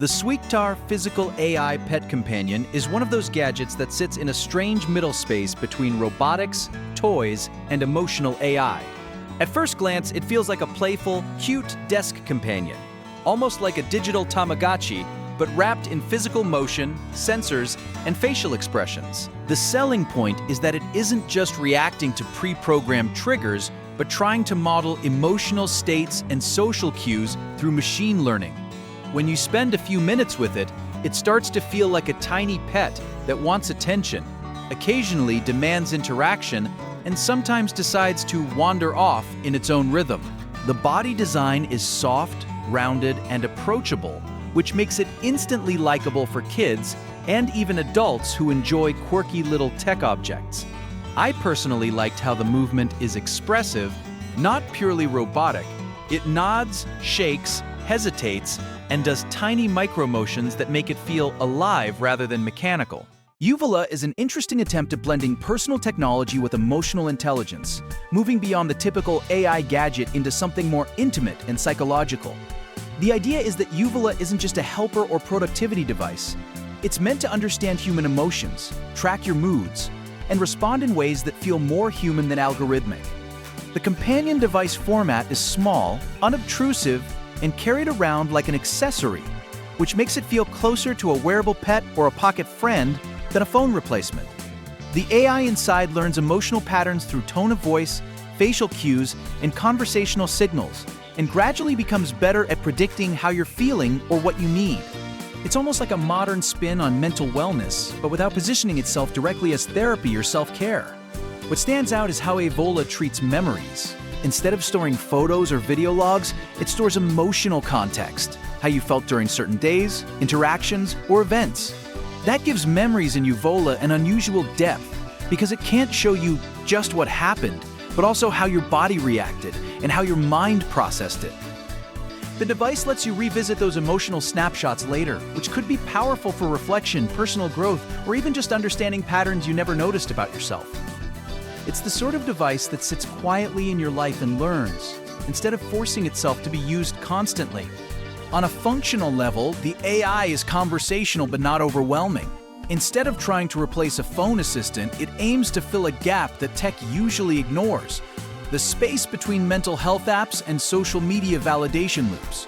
The Sweektar Physical AI Pet Companion is one of those gadgets that sits in a strange middle space between robotics, toys, and emotional AI. At first glance, it feels like a playful, cute desk companion, almost like a digital Tamagotchi, but wrapped in physical motion, sensors, and facial expressions. The selling point is that it isn't just reacting to pre-programmed triggers, but trying to model emotional states and social cues through machine learning. When you spend a few minutes with it, it starts to feel like a tiny pet that wants attention, occasionally demands interaction, and sometimes decides to wander off in its own rhythm. The body design is soft, rounded, and approachable, which makes it instantly likable for kids and even adults who enjoy quirky little tech objects. I personally liked how the movement is expressive, not purely robotic. It nods, shakes, hesitates, and does tiny micro-motions that make it feel alive rather than mechanical. Uvula is an interesting attempt at blending personal technology with emotional intelligence, moving beyond the typical AI gadget into something more intimate and psychological. The idea is that Uvula isn't just a helper or productivity device. It's meant to understand human emotions, track your moods, and respond in ways that feel more human than algorithmic. The companion device format is small, unobtrusive, and carried around like an accessory, which makes it feel closer to a wearable pet or a pocket friend than a phone replacement. The AI inside learns emotional patterns through tone of voice, facial cues, and conversational signals, and gradually becomes better at predicting how you're feeling or what you need. It's almost like a modern spin on mental wellness, but without positioning itself directly as therapy or self-care. What stands out is how Uvula treats memories. Instead of storing photos or video logs, it stores emotional context, how you felt during certain days, interactions, or events. That gives memories in Uvula an unusual depth because it can't show you just what happened, but also how your body reacted and how your mind processed it. The device lets you revisit those emotional snapshots later, which could be powerful for reflection, personal growth, or even just understanding patterns you never noticed about yourself. It's the sort of device that sits quietly in your life and learns, instead of forcing itself to be used constantly. On a functional level, the AI is conversational but not overwhelming. Instead of trying to replace a phone assistant, it aims to fill a gap that tech usually ignores: the space between mental health apps and social media validation loops.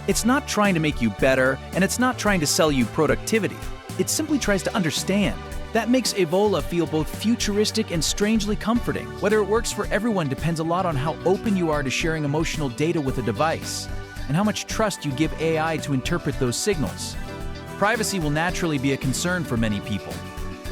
It's not trying to make you better, and it's not trying to sell you productivity. It simply tries to understand. That makes Uvula feel both futuristic and strangely comforting. Whether it works for everyone depends a lot on how open you are to sharing emotional data with a device, and how much trust you give AI to interpret those signals. Privacy will naturally be a concern for many people,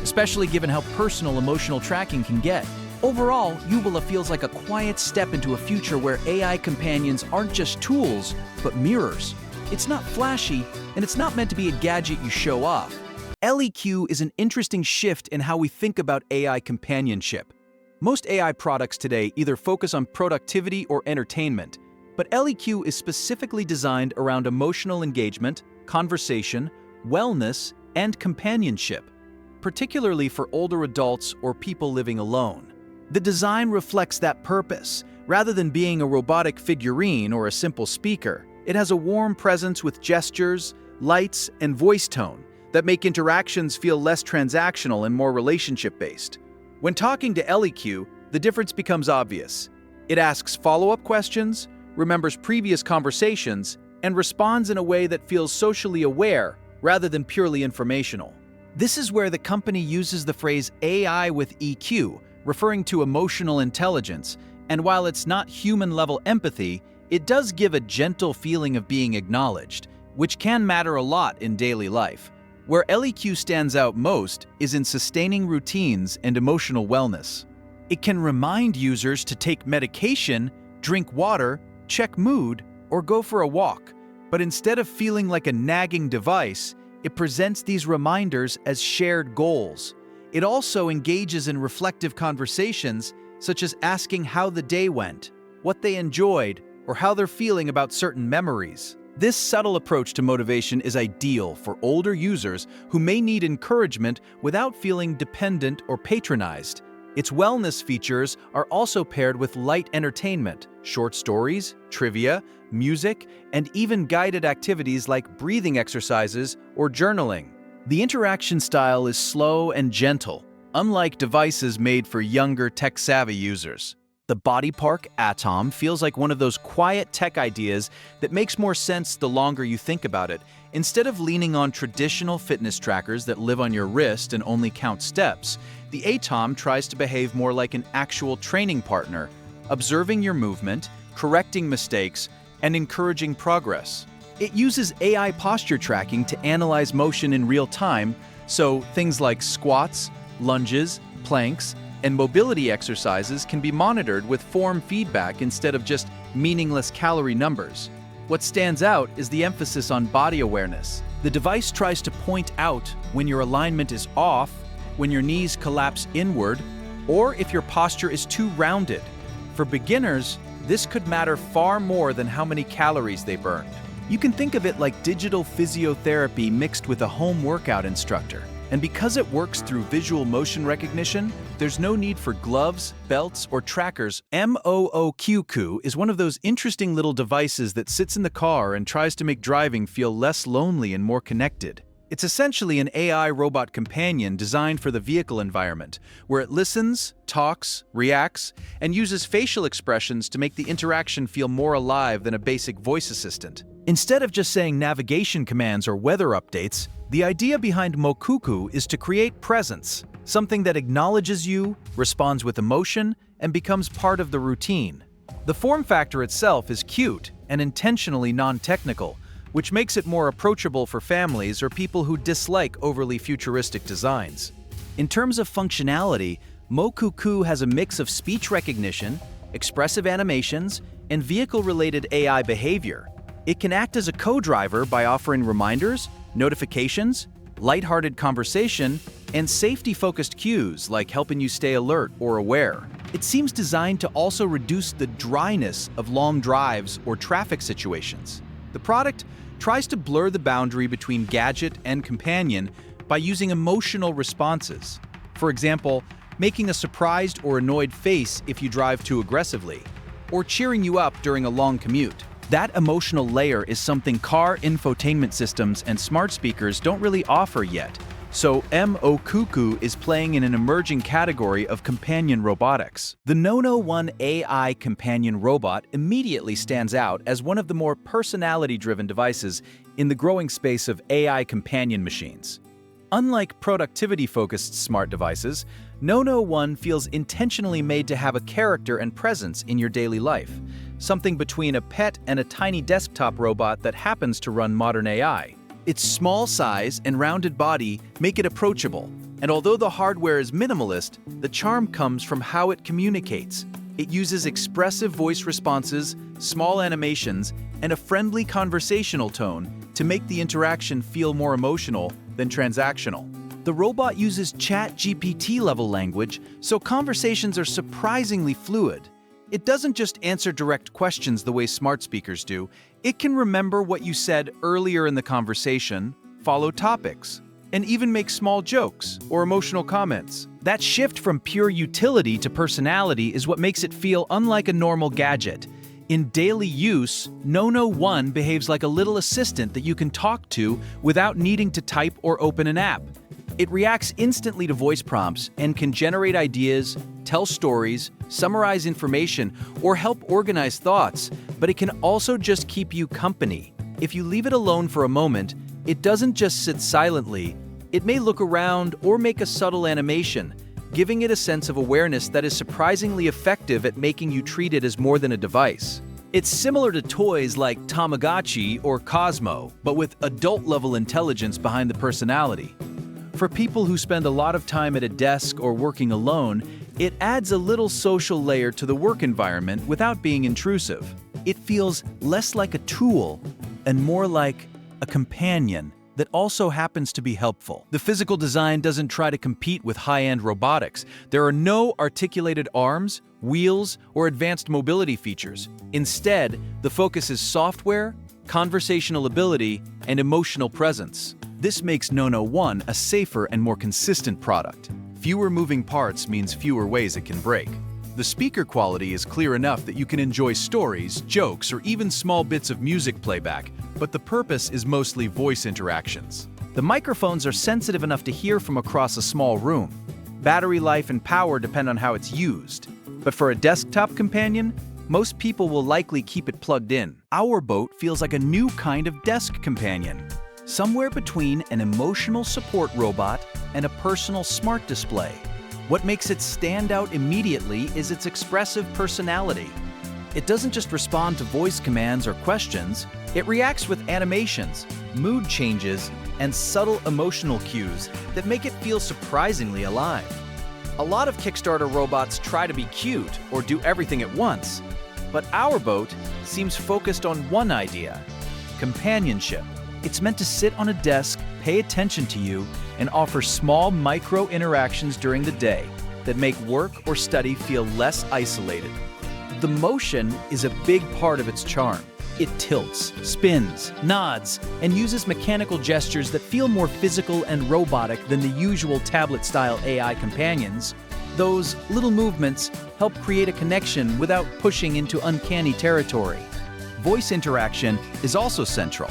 especially given how personal emotional tracking can get. Overall, Uvula feels like a quiet step into a future where AI companions aren't just tools, but mirrors. It's not flashy, and it's not meant to be a gadget you show off. LEQ is an interesting shift in how we think about AI companionship. Most AI products today either focus on productivity or entertainment, but LEQ is specifically designed around emotional engagement, conversation, wellness, and companionship, particularly for older adults or people living alone. The design reflects that purpose. Rather than being a robotic figurine or a simple speaker, it has a warm presence with gestures, lights, and voice tone that make interactions feel less transactional and more relationship-based. When talking to LEQ, the difference becomes obvious. It asks follow-up questions, remembers previous conversations, and responds in a way that feels socially aware rather than purely informational. This is where the company uses the phrase AI with EQ, referring to emotional intelligence, and while it's not human-level empathy, it does give a gentle feeling of being acknowledged, which can matter a lot in daily life. Where LEQ stands out most is in sustaining routines and emotional wellness. It can remind users to take medication, drink water, check mood, or go for a walk. But instead of feeling like a nagging device, it presents these reminders as shared goals. It also engages in reflective conversations, such as asking how the day went, what they enjoyed, or how they're feeling about certain memories. This subtle approach to motivation is ideal for older users who may need encouragement without feeling dependent or patronized. Its wellness features are also paired with light entertainment, short stories, trivia, music, and even guided activities like breathing exercises or journaling. The interaction style is slow and gentle, unlike devices made for younger tech-savvy users. The body park Atom feels like one of those quiet tech ideas that makes more sense the longer you think about it. Instead of leaning on traditional fitness trackers that live on your wrist and only count steps, the Atom tries to behave more like an actual training partner, observing your movement, correcting mistakes, and encouraging progress. It uses AI posture tracking to analyze motion in real time, so things like squats, lunges, planks, and mobility exercises can be monitored with form feedback instead of just meaningless calorie numbers. What stands out is the emphasis on body awareness. The device tries to point out when your alignment is off, when your knees collapse inward, or if your posture is too rounded. For beginners, this could matter far more than how many calories they burned. You can think of it like digital physiotherapy mixed with a home workout instructor. And because it works through visual motion recognition, there's no need for gloves, belts, or trackers. MOOQQ is one of those interesting little devices that sits in the car and tries to make driving feel less lonely and more connected. It's essentially an AI robot companion designed for the vehicle environment, where it listens, talks, reacts, and uses facial expressions to make the interaction feel more alive than a basic voice assistant. Instead of just saying navigation commands or weather updates, the idea behind Mokuku is to create presence, something that acknowledges you, responds with emotion, and becomes part of the routine. The form factor itself is cute and intentionally non-technical, which makes it more approachable for families or people who dislike overly futuristic designs. In terms of functionality, Mokuku has a mix of speech recognition, expressive animations, and vehicle-related AI behavior. It can act as a co-driver by offering reminders, notifications, lighthearted conversation, and safety-focused cues like helping you stay alert or aware. It seems designed to also reduce the dryness of long drives or traffic situations. The product tries to blur the boundary between gadget and companion by using emotional responses. For example, making a surprised or annoyed face if you drive too aggressively, or cheering you up during a long commute. That emotional layer is something car infotainment systems and smart speakers don't really offer yet. So Mokuku is playing in an emerging category of companion robotics. The Nono One AI companion robot immediately stands out as one of the more personality-driven devices in the growing space of AI companion machines. Unlike productivity-focused smart devices, Nono One feels intentionally made to have a character and presence in your daily life, something between a pet and a tiny desktop robot that happens to run modern AI. Its small size and rounded body make it approachable, and although the hardware is minimalist, the charm comes from how it communicates. It uses expressive voice responses, small animations, and a friendly conversational tone to make the interaction feel more emotional than transactional. The robot uses ChatGPT-level language, so conversations are surprisingly fluid. It doesn't just answer direct questions the way smart speakers do. It can remember what you said earlier in the conversation, follow topics, and even make small jokes or emotional comments. That shift from pure utility to personality is what makes it feel unlike a normal gadget. In daily use, Nono One behaves like a little assistant that you can talk to without needing to type or open an app. It reacts instantly to voice prompts and can generate ideas, tell stories, summarize information, or help organize thoughts, but it can also just keep you company. If you leave it alone for a moment, it doesn't just sit silently. It may look around or make a subtle animation, giving it a sense of awareness that is surprisingly effective at making you treat it as more than a device. It's similar to toys like Tamagotchi or Cosmo, but with adult-level intelligence behind the personality. For people who spend a lot of time at a desk or working alone, it adds a little social layer to the work environment without being intrusive. It feels less like a tool and more like a companion that also happens to be helpful. The physical design doesn't try to compete with high-end robotics. There are no articulated arms, wheels, or advanced mobility features. Instead, the focus is software, conversational ability, and emotional presence. This makes Nono One a safer and more consistent product. Fewer moving parts means fewer ways it can break. The speaker quality is clear enough that you can enjoy stories, jokes, or even small bits of music playback, but the purpose is mostly voice interactions. The microphones are sensitive enough to hear from across a small room. Battery life and power depend on how it's used. But for a desktop companion, most people will likely keep it plugged in. Our boat feels like a new kind of desk companion, somewhere between an emotional support robot and a personal smart display. What makes it stand out immediately is its expressive personality. It doesn't just respond to voice commands or questions, it reacts with animations, mood changes, and subtle emotional cues that make it feel surprisingly alive. A lot of Kickstarter robots try to be cute or do everything at once, but our boat seems focused on one idea: companionship. It's meant to sit on a desk, pay attention to you, and offer small micro interactions during the day that make work or study feel less isolated. The motion is a big part of its charm. It tilts, spins, nods, and uses mechanical gestures that feel more physical and robotic than the usual tablet-style AI companions. Those little movements help create a connection without pushing into uncanny territory. Voice interaction is also central.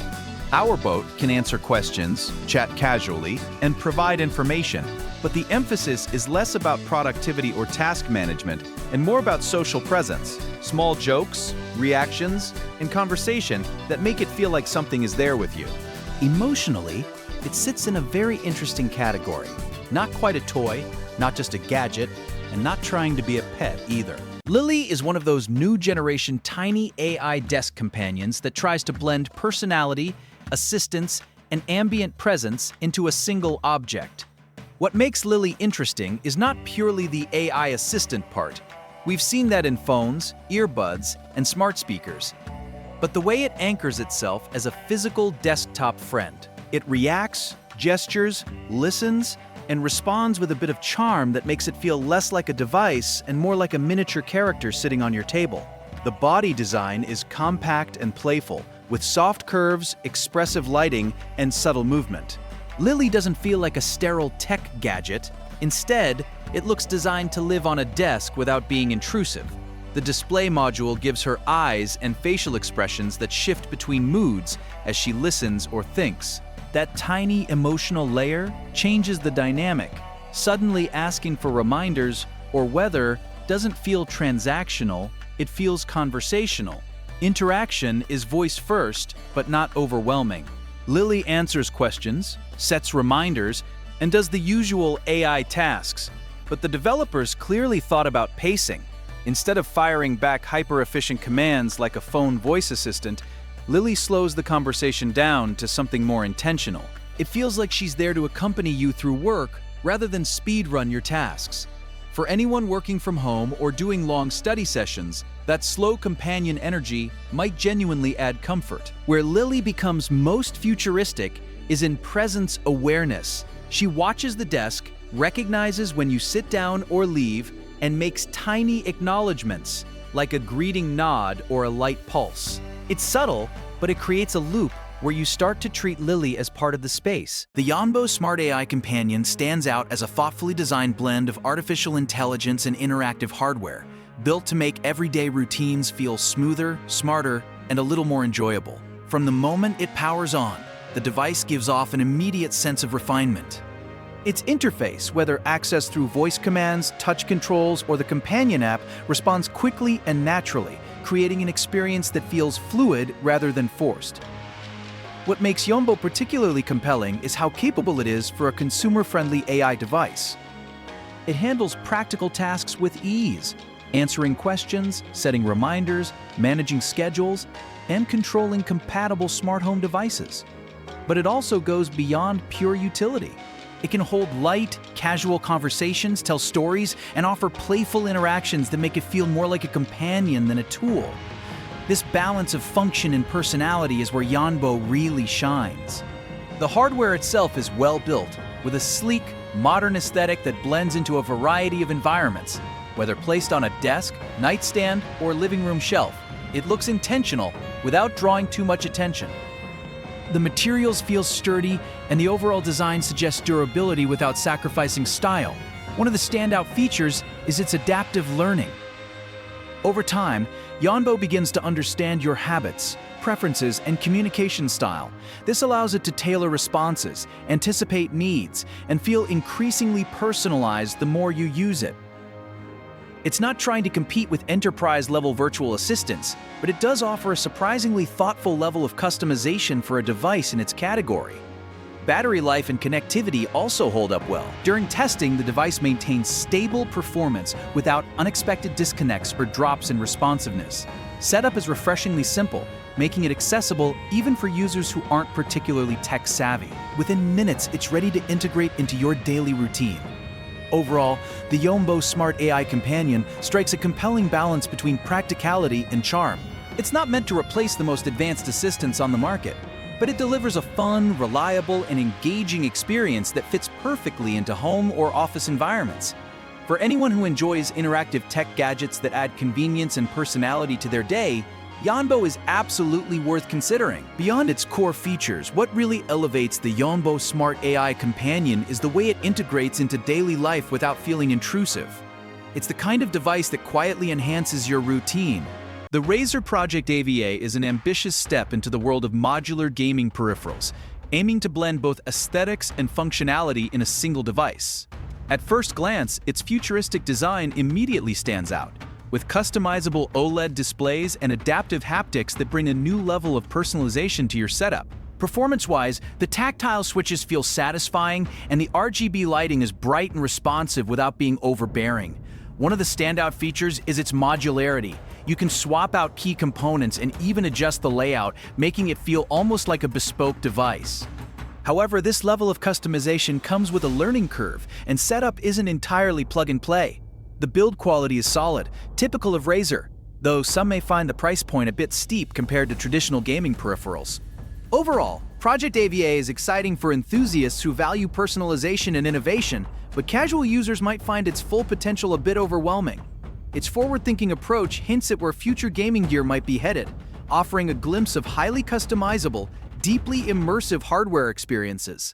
Our boat can answer questions, chat casually, and provide information, but the emphasis is less about productivity or task management and more about social presence, small jokes, reactions, and conversation that make it feel like something is there with you. Emotionally, it sits in a very interesting category. Not quite a toy, not just a gadget, and not trying to be a pet either. Lily is one of those new generation tiny AI desk companions that tries to blend personality, assistance, and ambient presence into a single object. What makes Lily interesting is not purely the AI assistant part. We've seen that in phones, earbuds, and smart speakers. But the way it anchors itself as a physical desktop friend. It reacts, gestures, listens, and responds with a bit of charm that makes it feel less like a device and more like a miniature character sitting on your table. The body design is compact and playful, with soft curves, expressive lighting, and subtle movement. Lily doesn't feel like a sterile tech gadget. Instead, it looks designed to live on a desk without being intrusive. The display module gives her eyes and facial expressions that shift between moods as she listens or thinks. That tiny emotional layer changes the dynamic, suddenly asking for reminders or weather doesn't feel transactional, it feels conversational. Interaction is voice first, but not overwhelming. Lily answers questions, sets reminders, and does the usual AI tasks. But the developers clearly thought about pacing. Instead of firing back hyper-efficient commands like a phone voice assistant, Lily slows the conversation down to something more intentional. It feels like she's there to accompany you through work rather than speed-run your tasks. For anyone working from home or doing long study sessions, that slow companion energy might genuinely add comfort. Where Lily becomes most futuristic is in presence awareness. She watches the desk, recognizes when you sit down or leave, and makes tiny acknowledgments, like a greeting nod or a light pulse. It's subtle, but it creates a loop where you start to treat Lily as part of the space. The Yanbo Smart AI Companion stands out as a thoughtfully designed blend of artificial intelligence and interactive hardware, built to make everyday routines feel smoother, smarter, and a little more enjoyable. From the moment it powers on, the device gives off an immediate sense of refinement. Its interface, whether accessed through voice commands, touch controls, or the companion app, responds quickly and naturally, creating an experience that feels fluid rather than forced. What makes Yombo particularly compelling is how capable it is for a consumer-friendly AI device. It handles practical tasks with ease, answering questions, setting reminders, managing schedules, and controlling compatible smart home devices. But it also goes beyond pure utility. It can hold light, casual conversations, tell stories, and offer playful interactions that make it feel more like a companion than a tool. This balance of function and personality is where Yanbo really shines. The hardware itself is well built, with a sleek, modern aesthetic that blends into a variety of environments. Whether placed on a desk, nightstand, or living room shelf, it looks intentional without drawing too much attention. The materials feel sturdy, and the overall design suggests durability without sacrificing style. One of the standout features is its adaptive learning. Over time, Yonbo begins to understand your habits, preferences, and communication style. This allows it to tailor responses, anticipate needs, and feel increasingly personalized the more you use it. It's not trying to compete with enterprise-level virtual assistants, but it does offer a surprisingly thoughtful level of customization for a device in its category. Battery life and connectivity also hold up well. During testing, the device maintains stable performance without unexpected disconnects or drops in responsiveness. Setup is refreshingly simple, making it accessible even for users who aren't particularly tech-savvy. Within minutes, it's ready to integrate into your daily routine. Overall, the Yonbo Smart AI Companion strikes a compelling balance between practicality and charm. It's not meant to replace the most advanced assistants on the market, but it delivers a fun, reliable, and engaging experience that fits perfectly into home or office environments. For anyone who enjoys interactive tech gadgets that add convenience and personality to their day, Yonbo is absolutely worth considering. Beyond its core features, what really elevates the Yonbo Smart AI Companion is the way it integrates into daily life without feeling intrusive. It's the kind of device that quietly enhances your routine. The Razer Project AVA is an ambitious step into the world of modular gaming peripherals, aiming to blend both aesthetics and functionality in a single device. At first glance, its futuristic design immediately stands out, with customizable OLED displays and adaptive haptics that bring a new level of personalization to your setup. Performance-wise, the tactile switches feel satisfying, and the RGB lighting is bright and responsive without being overbearing. One of the standout features is its modularity. You can swap out key components and even adjust the layout, making it feel almost like a bespoke device. However, this level of customization comes with a learning curve, and setup isn't entirely plug-and-play. The build quality is solid, typical of Razer, though some may find the price point a bit steep compared to traditional gaming peripherals. Overall, Project AVA is exciting for enthusiasts who value personalization and innovation, but casual users might find its full potential a bit overwhelming. Its forward-thinking approach hints at where future gaming gear might be headed, offering a glimpse of highly customizable, deeply immersive hardware experiences.